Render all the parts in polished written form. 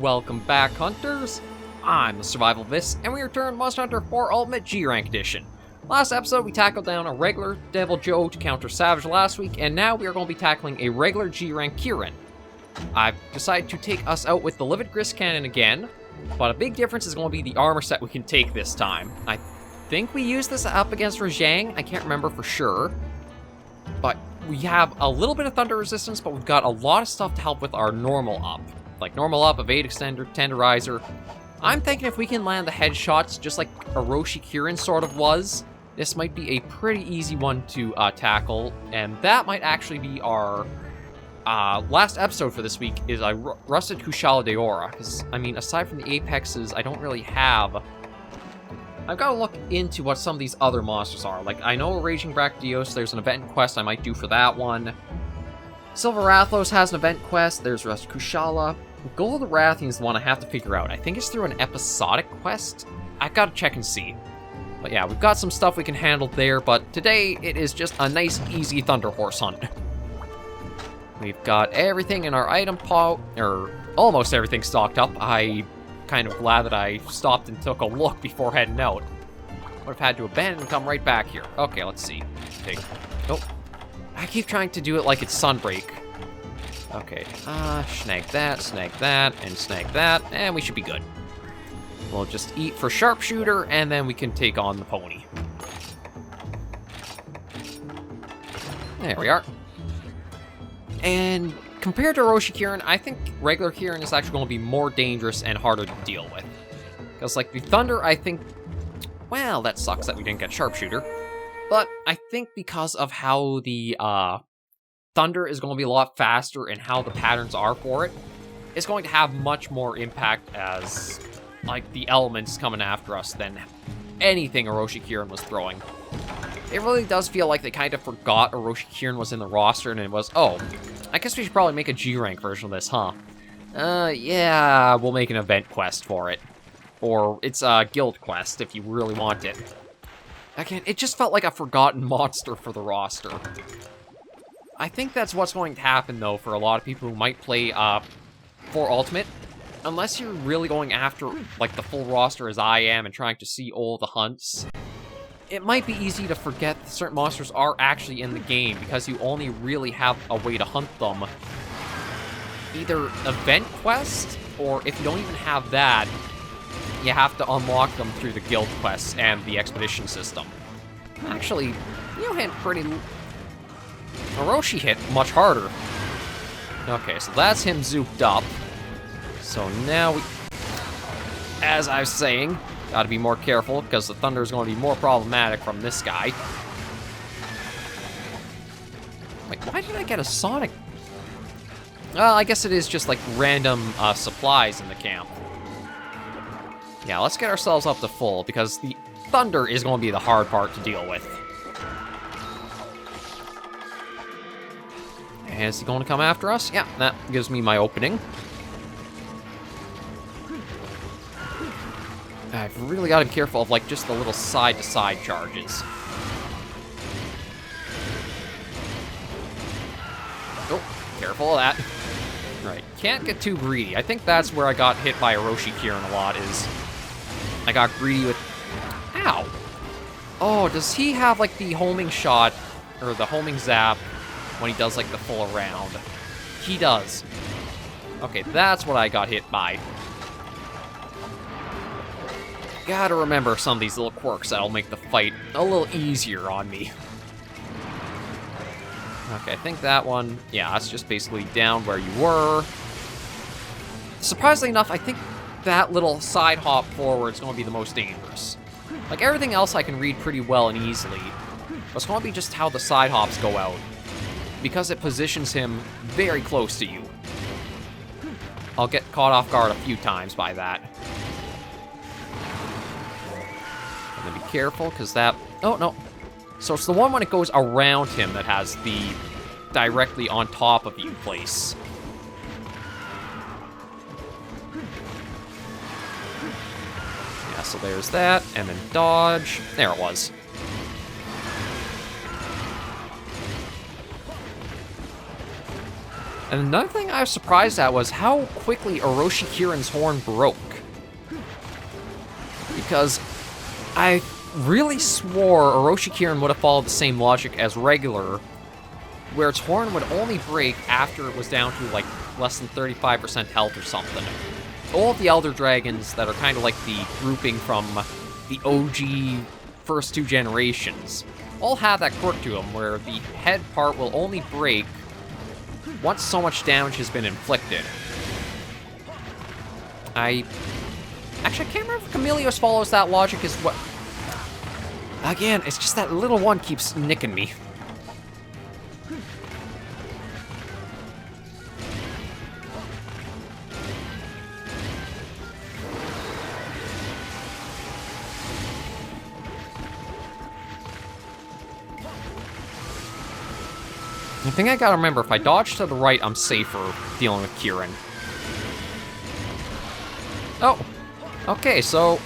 Welcome back, Hunters! I'm the SurvivalVis, and we return Monster Hunter 4 Ultimate G-Rank Edition. Last episode, we tackled down a regular Devil Joe to counter Savage last week, and now we are going to be tackling a regular G-Rank Kirin. I've decided to take us out with the Livid Grist Cannon again, but a big difference is going to be the armor set we can take this time. I think we used this up against Rajang, I can't remember for sure, but we have a little bit of thunder resistance, but we've got a lot of stuff to help with our normal up. Like normal up, evade extender, tenderizer. I'm thinking if we can land the headshots just like Oroshi Kirin sort of was, this might be a pretty easy one to tackle, and that might actually be our last episode for this week is I rusted Kushala Deora, because, I mean, aside from the Apexes, I don't really have... I've got to look into what some of these other monsters are. Like, I know Raging Brachydios, there's an event quest I might do for that one. Silver Rathlos has an event quest, there's Rusted Kushala. Gold of the Rathian is the one I have to figure out. I think it's through an episodic quest. I've got to check and see. But yeah, we've got some stuff we can handle there, but today it is just a nice, easy Thunder Horse hunt. We've got everything in our item pot, or almost everything stocked up. I'm kind of glad that I stopped and took a look before heading out. Would have had to abandon and come right back here. Okay, let's see. Take... Oh. I keep trying to do it like it's Sunbreak. Okay, snag that, and snag that, and we should be good. We'll just eat for Sharpshooter, and then we can take on the pony. There we are. And compared to Oroshi Kirin, I think regular Kirin is actually going to be more dangerous and harder to deal with. Because, like, the Thunder, I think... Well, that sucks that we didn't get Sharpshooter. But I think because of how the, Thunder is going to be a lot faster and how the patterns are for it, it's going to have much more impact as, like, the elements coming after us than anything Oroshi Kirin was throwing. It really does feel like they kind of forgot Oroshi Kirin was in the roster and it was, oh, I guess we should probably make a G-Rank version of this, huh? Yeah, we'll make an event quest for it. Or it's a guild quest if you really want it. Again, it just felt like a forgotten monster for the roster. I think that's what's going to happen, though, for a lot of people who might play 4 Ultimate. Unless you're really going after, like, the full roster as I am and trying to see all the hunts, it might be easy to forget that certain monsters are actually in the game because you only really have a way to hunt them. Either event quest, or if you don't even have that, you have to unlock them through the guild quests and the expedition system. Actually, you hit pretty... Orochi hit much harder. Okay, so that's him zooped up. So now we... As I was saying, gotta be more careful, because the thunder is going to be more problematic from this guy. Like, why did I get a Sonic? Well, I guess it is just, like, random supplies in the camp. Yeah, let's get ourselves up to full, because the thunder is going to be the hard part to deal with. And is he going to come after us? Yeah, that gives me my opening. I've really got to be careful of, like, just the little side-to-side charges. Oh, careful of that. Right, can't get too greedy. I think that's where I got hit by Oroshi Kirin a lot, is... I got greedy with... Ow! Oh, does he have, like, the homing shot, or the homing zap, when he does, like, the full around? He does. Okay, that's what I got hit by. Gotta remember some of these little quirks that'll make the fight a little easier on me. Okay, I think that one... Yeah, that's just basically down where you were. Surprisingly enough, I think that little side hop forward is going to be the most dangerous. Like, everything else I can read pretty well and easily, but it's going to be just how the side hops go out, because it positions him very close to you. I'll get caught off guard a few times by that. And then be careful, because that... Oh, no. So it's the one when it goes around him that has the directly on top of you place. Yeah, so there's that, and then dodge. There it was. And another thing I was surprised at was how quickly Oroshi Kirin's horn broke. Because I really swore Oroshi Kirin would have followed the same logic as regular, where its horn would only break after it was down to like less than 35% health or something. All of the Elder Dragons that are kind of like the grouping from the OG first 2 generations all have that quirk to them, where the head part will only break once so much damage has been inflicted. Actually, I can't remember if Chameleos follows that logic as well. Again, it's just that little one keeps nicking me. The thing I gotta remember, if I dodge to the right, I'm safer dealing with Kirin. Oh, okay, so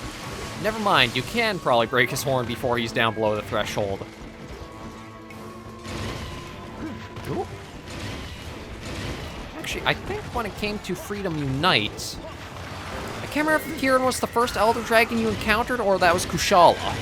never mind. You can probably break his horn before he's down below the threshold. Ooh. Actually, I think when it came to Freedom Unite, I can't remember if Kirin was the first Elder Dragon you encountered, or that was Kushala.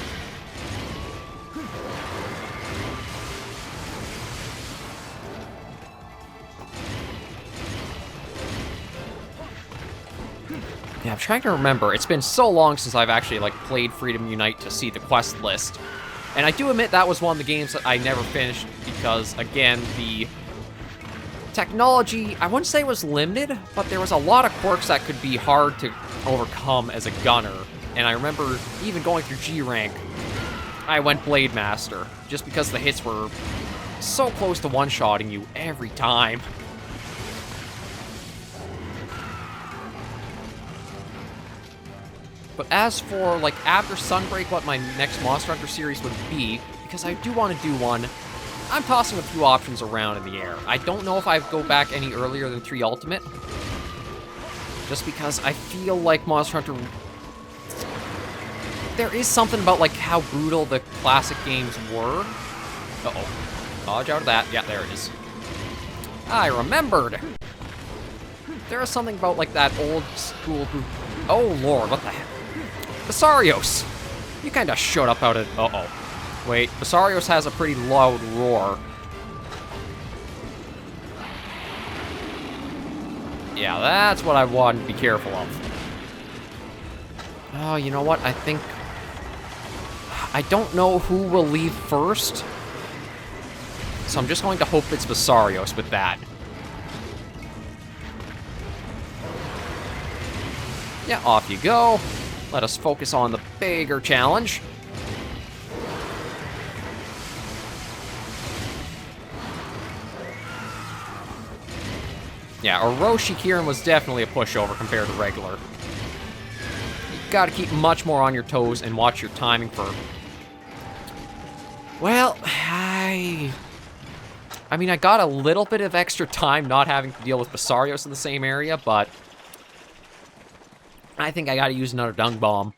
Yeah, I'm trying to remember. It's been so long since I've actually, like, played Freedom Unite to see the quest list. And I do admit that was one of the games that I never finished because, again, the technology, I wouldn't say was limited, but there was a lot of quirks that could be hard to overcome as a gunner. And I remember even going through G rank, I went Blade Master, just because the hits were so close to one-shotting you every time. But as for, like, after Sunbreak, what my next Monster Hunter series would be, because I do want to do one, I'm tossing a few options around in the air. I don't know if I go back any earlier than 3 Ultimate, just because I feel like Monster Hunter... There is something about, like, how brutal the classic games were. Uh-oh. Dodge out of that. Yeah, there it is. I remembered! There is something about, like, that old school group... Oh, Lord, what the heck? Basarios! You kinda showed up out of... Uh-oh. Wait, Basarios has a pretty loud roar. Yeah, that's what I want to be careful of. Oh, you know what? I think... I don't know who will leave first. So I'm just going to hope it's Basarios with that. Yeah, off you go. Let us focus on the bigger challenge. Yeah, Oroshi Kirin was definitely a pushover compared to regular. You gotta keep much more on your toes and watch your timing for... Well, I mean, I got a little bit of extra time not having to deal with Basarios in the same area, but... I think I gotta use another Dung Bomb.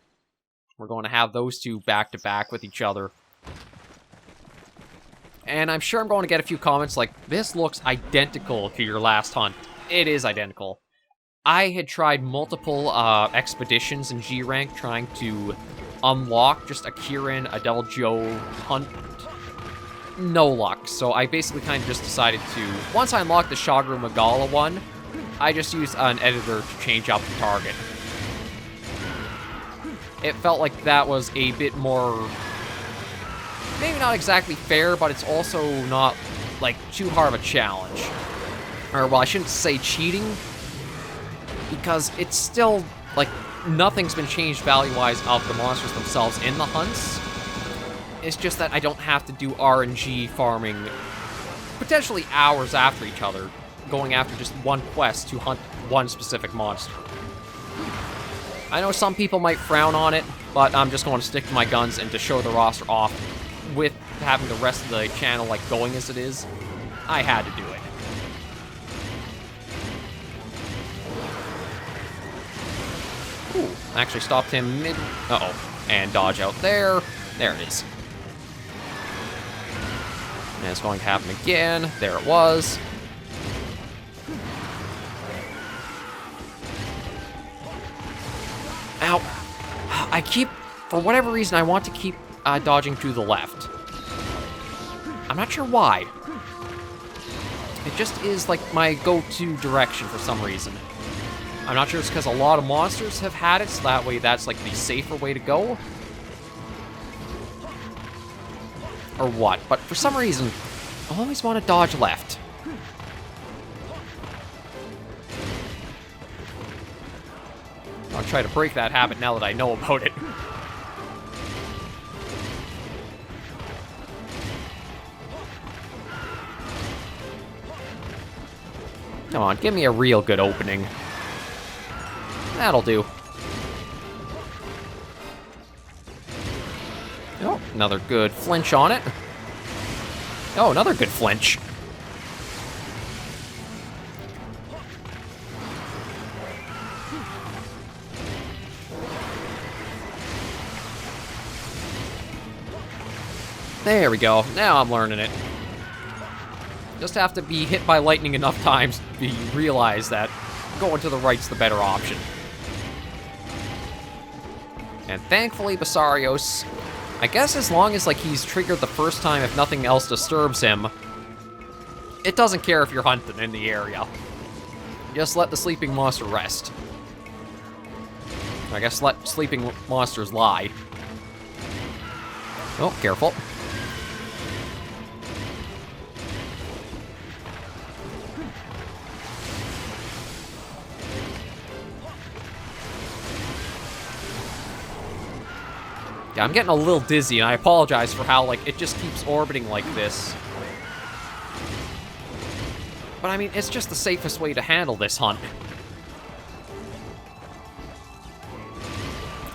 We're going to have those two back-to-back with each other. And I'm sure I'm going to get a few comments like, this looks identical to your last hunt. It is identical. I had tried multiple expeditions in G rank trying to unlock just a Kirin, a Del Joe hunt. No luck. So I basically kind of just decided to, once I unlocked the Shagru Magala one, I just used an editor to change up the target. It felt like that was a bit more, maybe not exactly fair, but it's also not, like, too hard of a challenge. Or, well, I shouldn't say cheating, because it's still, like, nothing's been changed value-wise of the monsters themselves in the hunts. It's just that I don't have to do RNG farming potentially hours after each other, going after just one quest to hunt one specific monster. I know some people might frown on it, but I'm just going to stick to my guns and to show the roster off with having the rest of the channel, like, going as it is. I had to do it. Ooh, actually stopped him mid... Uh-oh. And dodge out there. There it is. And it's going to happen again. There it was. for whatever reason, I want to keep dodging to the left. I'm not sure why. It just is like my go-to direction for some reason. I'm not sure it's because a lot of monsters have had it, so that way that's like the safer way to go. Or what, but for some reason, I always want to dodge left. I'll try to break that habit now that I know about it. Come on, give me a real good opening. That'll do. Oh, another good flinch on it. Oh, another good flinch. There we go. Now I'm learning it. Just have to be hit by lightning enough times to realize that going to the right's the better option. And thankfully, Basarios, I guess as long as like he's triggered the first time if nothing else disturbs him, it doesn't care if you're hunting in the area. Just let the sleeping monster rest. I guess let sleeping monsters lie. Oh, careful. Yeah, I'm getting a little dizzy, and I apologize for how, like, it just keeps orbiting like this. But, I mean, it's just the safest way to handle this hunt.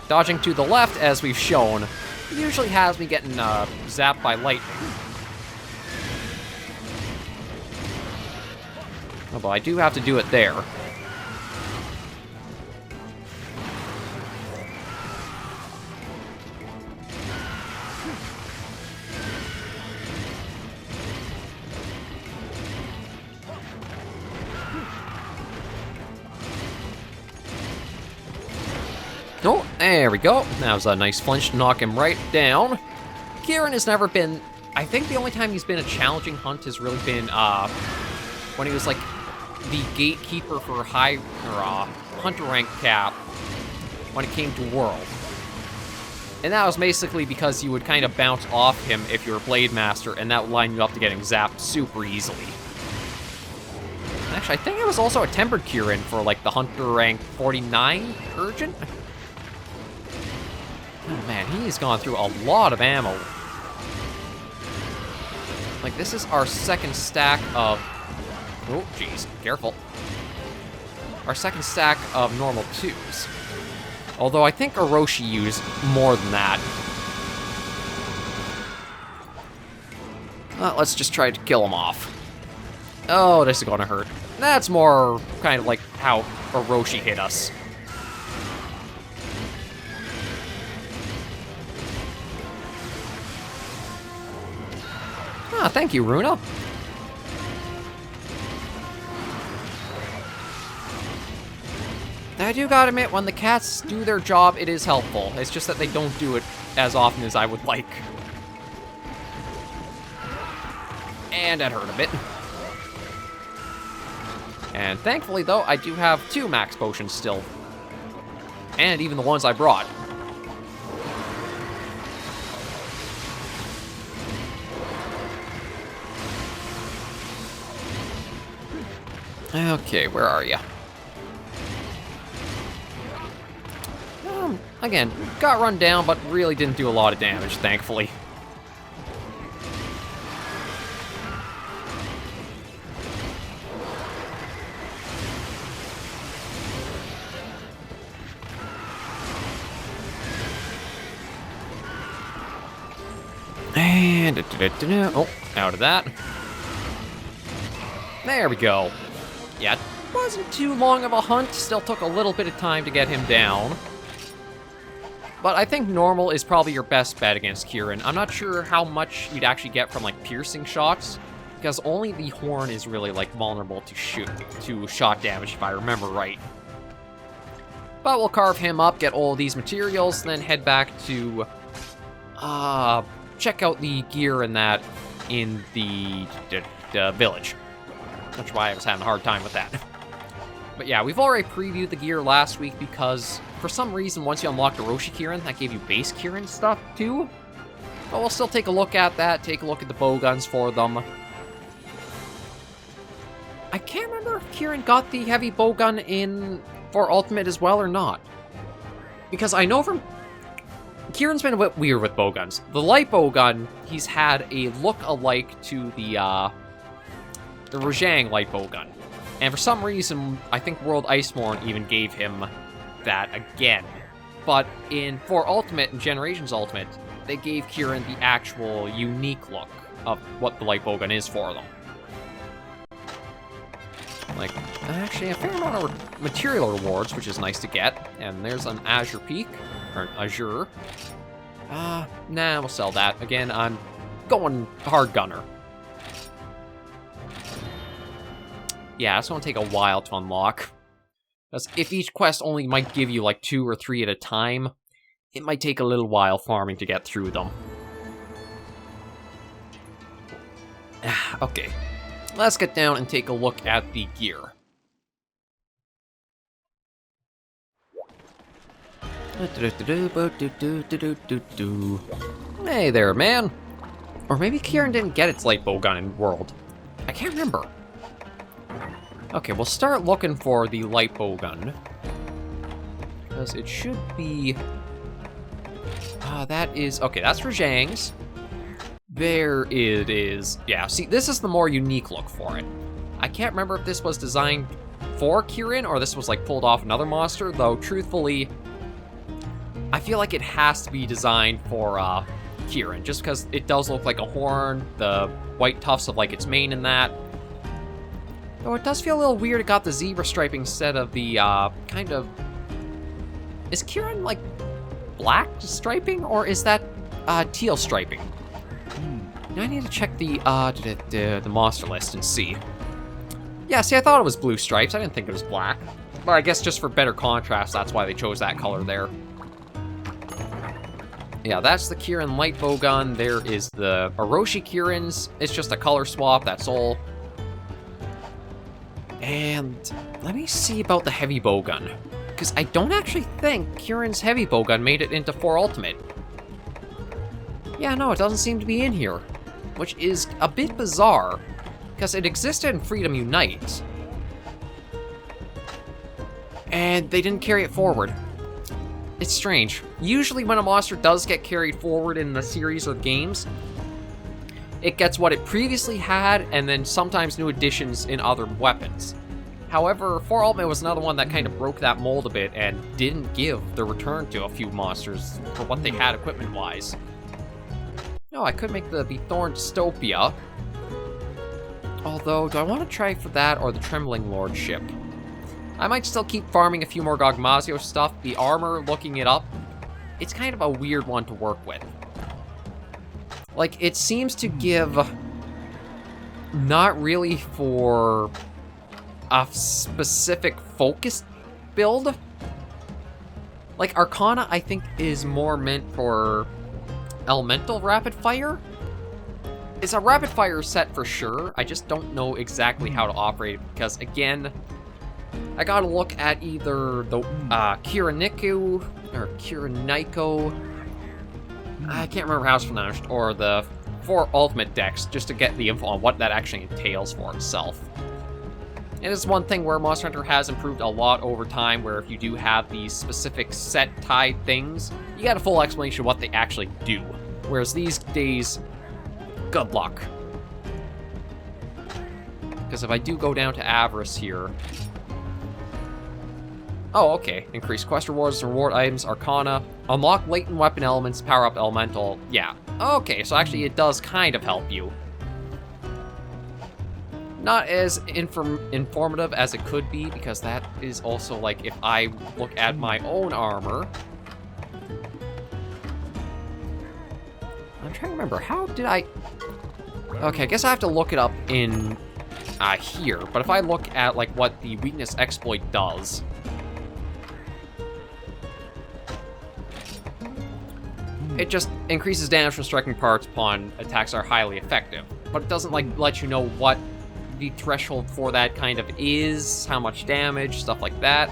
Dodging to the left, as we've shown, usually has me getting zapped by lightning. Although I do have to do it there. Oh, there we go. That was a nice flinch to knock him right down. Kirin has never been... I think the only time he's been a challenging hunt has really been when he was like the gatekeeper for high or hunter rank cap when it came to World. And that was basically because you would kind of bounce off him if you were Blade Master, and that would line you up to getting zapped super easily. Actually, I think it was also a tempered Kirin for like the hunter rank 49 Urgent. Oh man, he's gone through a lot of ammo. Like, this is our second stack of... Oh, jeez, careful. Our second stack of normal 2s. Although I think Oroshi used more than that. Let's just try to kill him off. Oh, this is gonna hurt. That's more kind of like how Oroshi hit us. Ah, thank you, Runa. I do gotta admit, when the cats do their job, it is helpful. It's just that they don't do it as often as I would like. And that hurt a bit. And thankfully, though, I do have 2 max potions still. And even the ones I brought. Okay, where are you? Again, got run down, but really didn't do a lot of damage, thankfully. And... oh, out of that. There we go. Yeah, it wasn't too long of a hunt, still took a little bit of time to get him down. But I think normal is probably your best bet against Kirin. I'm not sure how much you'd actually get from, like, piercing shots, because only the horn is really, like, vulnerable to shot damage, if I remember right. But we'll carve him up, get all these materials, then head back to check out the gear and that in the village. That's why I was having a hard time with that. But yeah, we've already previewed the gear last week because for some reason, once you unlocked Oroshi Kirin, that gave you base Kirin stuff too. But we'll still take a look at that, take a look at the bow guns for them. I can't remember if Kirin got the heavy bow gun in for Ultimate as well or not. Because I know from... Kirin's been a bit weird with bow guns. The light bow gun, he's had a look-alike to the Rojang light bow gun. And for some reason, I think World Iceborne even gave him that again. But for Ultimate and Generations Ultimate, they gave Kirin the actual unique look of what the light bow gun is for them. Like, actually, a fair amount of material rewards, which is nice to get. And there's an Azure Peak, or an Azure. Nah, we'll sell that. Again, I'm going hard gunner. Yeah, it's going to take a while to unlock. Because if each quest only might give you like 2 or 3 at a time, it might take a little while farming to get through them. Okay, let's get down and take a look at the gear. Hey there, man. Or maybe Kirin didn't get its light bow gun in World. I can't remember. Okay, we'll start looking for the light bow gun. Because it should be... that is... Okay, that's Rojang's. There it is. Yeah, see, this is the more unique look for it. I can't remember if this was designed for Kirin or this was, like, pulled off another monster, though, truthfully, I feel like it has to be designed for, Kirin, just because it does look like a horn, the white tufts of, like, its mane and that. Though it does feel a little weird it got the zebra striping instead of the, kind of... Is Kirin, like, black striping, or is that, teal striping? Now I need to check the monster list and see. Yeah, see, I thought it was blue stripes. I didn't think it was black. But I guess just for better contrast, that's why they chose that color there. Yeah, that's the Kirin light bow gun. There is the Oroshi Kirin's. It's just a color swap, that's all. And let me see about the heavy bow gun. Because I don't actually think Kirin's heavy bow gun made it into 4 Ultimate. Yeah, no, it doesn't seem to be in here. Which is a bit bizarre, because it existed in Freedom Unite. And they didn't carry it forward. It's strange. Usually when a monster does get carried forward in the series of games, it gets what it previously had, and then sometimes new additions in other weapons. However, 4 Ultimate was another one that kind of broke that mold a bit and didn't give the return to a few monsters for what they had equipment-wise. No, I could make the Thorn Dystopia. Although, do I want to try for that or the Trembling Lordship? I might still keep farming a few more Gogmazio stuff. The armor, looking it up, it's kind of a weird one to work with. Like, it seems to give... Not really for a specific focus build. Like, Arcana, I think, is more meant for elemental rapid fire. It's a rapid fire set for sure. I just don't know exactly how to operate it because, again, I gotta look at either the Kiriniku or Kiriniko. I can't remember how it's pronounced, or the 4 Ultimate decks just to get the info on what that actually entails for itself. And it's one thing where Monster Hunter has improved a lot over time, where if you do have these specific set-tied things, you got a full explanation of what they actually do. Whereas these days, good luck. Because if I do go down to Avarice here... Oh, okay. Increase quest rewards, reward items, Arcana, unlock latent weapon elements, power up elemental. Yeah. Okay, so actually it does kind of help you. Not as informative as it could be, because that is also like if I look at my own armor. I'm trying to remember, how did I... Okay, I guess I have to look it up in here, but if I look at like what the weakness exploit does... It just increases damage from striking parts upon attacks that are highly effective. But it doesn't, like, let you know what the threshold for that kind of is, how much damage, stuff like that.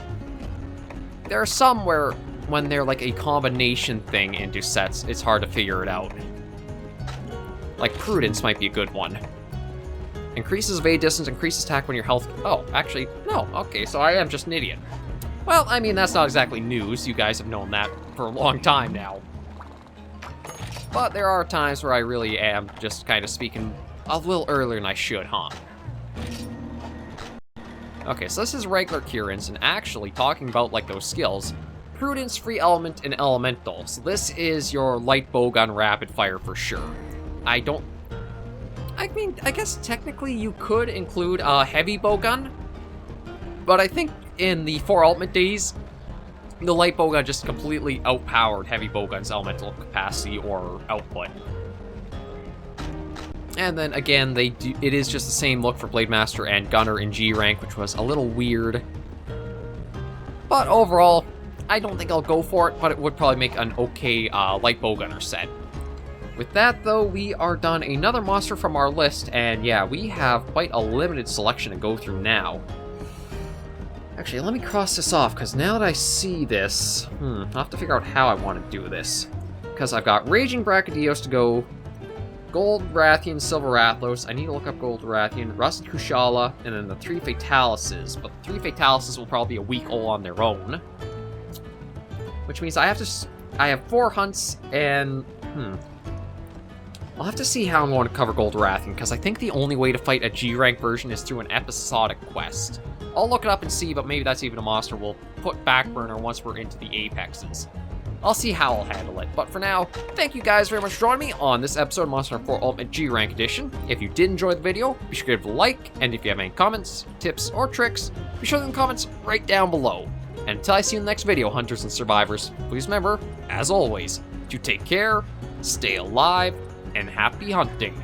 There are some where, when they're like a combination thing into sets, it's hard to figure it out. Like Prudence might be a good one. Increases evade distance, increases attack when your health... Oh, actually, no. Okay, so I am just an idiot. Well, I mean, that's not exactly news. You guys have known that for a long time now. But there are times where I really am just kind of speaking a little earlier than I should, huh? Okay, so this is regular Kirin's, and actually talking about, like, those skills, Prudence, Free Element, and Elemental. So this is your light bowgun rapid fire for sure. I mean, I guess technically you could include a heavy bowgun, but I think in the 4 ultimate days, the light bowgun just completely outpowered heavy bowgun's elemental capacity or output. And then again, it is just the same look for Blade Master and Gunner in G rank, which was a little weird. But overall, I don't think I'll go for it, but it would probably make an okay light bowgunner set. With that, though, we are done another monster from our list, and yeah, we have quite a limited selection to go through now. Actually, let me cross this off, because now that I see this, I'll have to figure out how I want to do this. Because I've got Raging Brachydios to go, Gold Rathian, Silver Rathlos, I need to look up Gold Rathian, Rusted Kushala, and then the 3 Fatalises. But the 3 Fatalises will probably be a week all on their own. Which means I have 4 hunts, and, I'll have to see how I'm going to cover Gold Rathian, because I think the only way to fight a G-rank version is through an episodic quest. I'll look it up and see, but maybe that's even a monster we'll put back burner once we're into the Apexes. I'll see how I'll handle it, but for now, thank you guys very much for joining me on this episode of Monster Hunter 4 Ultimate G-Rank Edition. If you did enjoy the video, be sure to give it a like, and if you have any comments, tips, or tricks, be sure to leave the comments right down below. And until I see you in the next video, Hunters and Survivors, please remember, as always, to take care, stay alive, and happy hunting.